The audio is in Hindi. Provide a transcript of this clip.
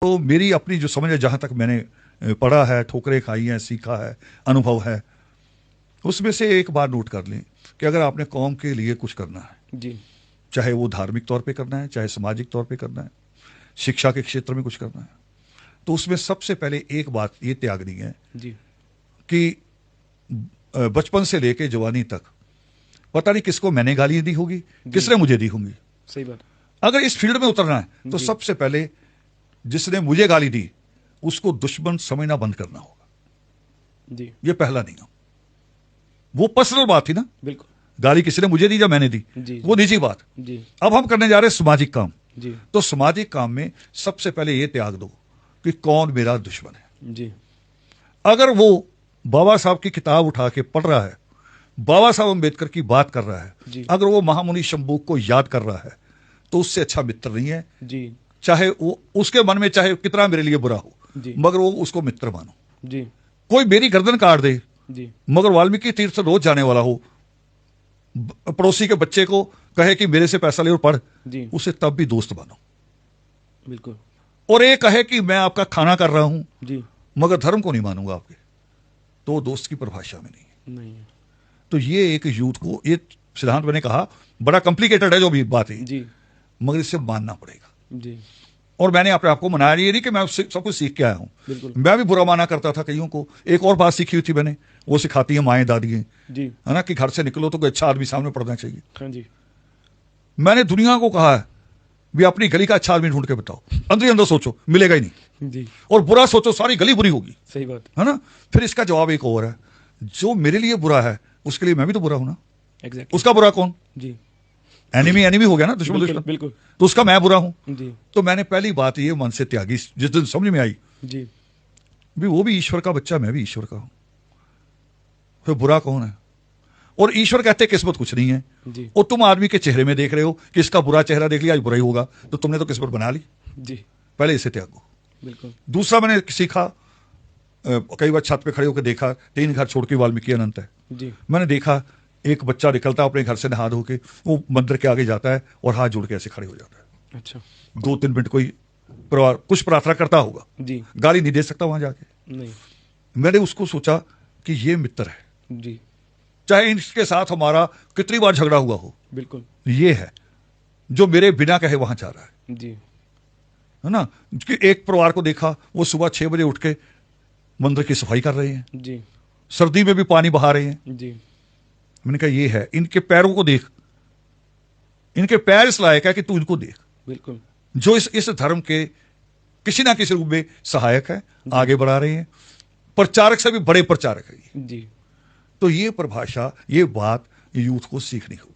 तो मेरी अपनी जो समझ है, जहाँ तक मैंने पढ़ा है, ठोकरें खाई हैं, सीखा है, अनुभव है, उसमें से एक बात नोट कर लें कि अगर आपने कौम के लिए कुछ करना है जी, चाहे वो धार्मिक तौर पे करना है, चाहे सामाजिक तौर पे करना है, शिक्षा के क्षेत्र में कुछ करना है, तो उसमें सबसे पहले एक बात ये त्यागनी है जी, कि बचपन से लेके जवानी तक पता नहीं किसको मैंने गालियां दी होगी, किसने मुझे दी होंगी। सही बात। अगर इस फील्ड में उतरना है तो जी, सबसे पहले जिसने मुझे गाली दी उसको दुश्मन समझना बंद करना होगा। जी, ये पहला नियम। वो पर्सनल बात थी ना, बिल्कुल। गाली किसी ने मुझे दी या मैंने दी, जी, वो जी, निजी बात। जी, अब हम करने जा रहे हैं सामाजिक काम। जी, तो सामाजिक काम में सबसे पहले ये त्याग दो कि कौन मेरा दुश्मन है। जी, अगर वो बाबा साहब की किताब उठा के पढ़ रहा है, बाबा साहब अम्बेडकर की बात कर रहा है, जी, अगर वो महामुनि शंभू को याद कर रहा है, तो उससे अच्छा मित्र नहीं है। जी, चाहे वो उसके मन में चाहे कितना मेरे लिए बुरा हो, जी, मगर वो उसको मित्र मानो। जी, कोई मेरी गर्दन काट दे जी, मगर वाल्मीकि तीर्थ रोज जाने वाला हो, पड़ोसी के बच्चे को कहे कि मेरे से पैसा ले और पढ़, जी, उसे तब भी दोस्त मानो। बिल्कुल। और ये कहे कि मैं आपका खाना कर रहा हूं जी, मगर धर्म को नहीं मानूंगा आपके, तो वो दोस्त की परिभाषा में नहीं है। नहीं है। तो ये एक यूथ को, ये सिद्धांत मैंने कहा बड़ा कॉम्प्लिकेटेड है जो भी बात है, जी, मगर इसे मानना पड़ेगा। जी, और मैंने अपने आप को मनाया, ये नहीं कि मैं सब कुछ सीख के आया हूं। बिल्कुल। मैं भी बुरा माना करता था कईयों को। एक और बात सीखी हुई थी मैंने, वो सिखाती है माएं दादियां, जी, है ना, कि घर से निकलो तो कोई अच्छा आदमी सामने पड़ना चाहिए। हाँ जी, मैंने दुनिया को कहा है भी अपनी गली का अच्छा आदमी ढूंढ के बताओ, अंदर ही अंदर सोचो, मिलेगा ही नहीं। जी, और बुरा सोचो, सारी गली बुरी होगी, सही बात। है ना। फिर इसका जवाब एक और है, जो मेरे लिए बुरा है उसके लिए मैं भी तो बुरा हूं ना। एग्जैक्टली। उसका बुरा कौन? जी, एनिमी एनिमी हो गया ना, दुश्मन बिल्कुल, दुश्मन। बिल्कुल। तो उसका मैं बुरा हूं। जी, तो मैंने पहली बात ये मन से त्यागी जिस दिन समझ में आई जी, भी वो भी ईश्वर का बच्चा, मैं भी ईश्वर का हूं, फिर बुरा कौन है? और ईश्वर कहते किस्मत कुछ नहीं है। जी, और तुम आदमी के चेहरे में देख रहे हो कि इसका बुरा चेहरा देख लिया, आज बुरा ही होगा, तो तुमने तो किस्मत बना ली। जी, पहले इसे त्यागो। बिल्कुल। दूसरा मैंने सीखा, कई बार छत पे खड़े होकर देखा, 3 घर छोड़ के वाल्मीकि अनंत है, जी, मैंने देखा एक बच्चा निकलता अपने घर से नहा धो के, वो मंदिर के आगे जाता है और हाथ जोड़ के ऐसे खड़े हो जाता है। अच्छा। 2-3 मिनट कोई परिवार कुछ प्रार्थना करता होगा, जी, गाली नहीं दे सकता वहां जाके। नहीं। मैंने उसको सोचा कि ये मित्र है, जी, चाहे इसके साथ हमारा कितनी बार झगड़ा हुआ हो, बिल्कुल। ये है जो मेरे बिना कहे वहां जा रहा जी, है ना। कि एक परिवार को देखा, वो सुबह 6 बजे उठ के मंदिर की सफाई कर रहे हैं, जी, सर्दी में भी पानी बहा रहे हैं। जी, मैंने कहा ये है, इनके पैरों को देख, इनके पैर इस लायक है कि तू इनको देख, बिल्कुल। जो इस धर्म के किसी ना किसी रूप में सहायक है, आगे बढ़ा रहे हैं, प्रचारक से भी बड़े प्रचारक है। जी, तो ये परिभाषा, ये बात यूथ को सीखनी होगी।